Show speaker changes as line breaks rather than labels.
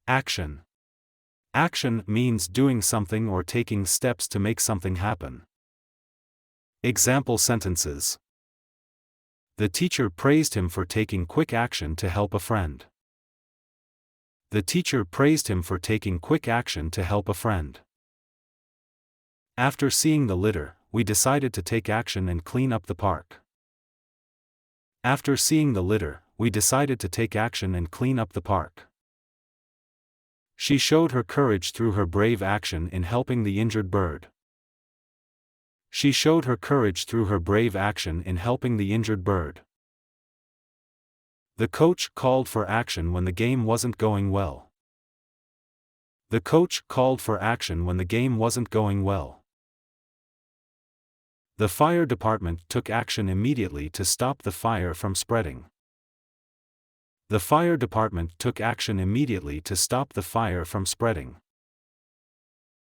Action. Action means doing something or taking steps to make something happen. Example sentences. The teacher praised him for taking quick action to help a friend. The teacher praised him for taking quick action to help a friend. After seeing the litter, we decided to take action and clean up the park. After seeing the litter, we decided to take action and clean up the park. She showed her courage through her brave action in helping the injured bird. She showed her courage through her brave action in helping the injured bird. The coach called for action when the game wasn't going well. The coach called for action when the game wasn't going well. The fire department took action immediately to stop the fire from spreading. The fire department took action immediately to stop the fire from spreading.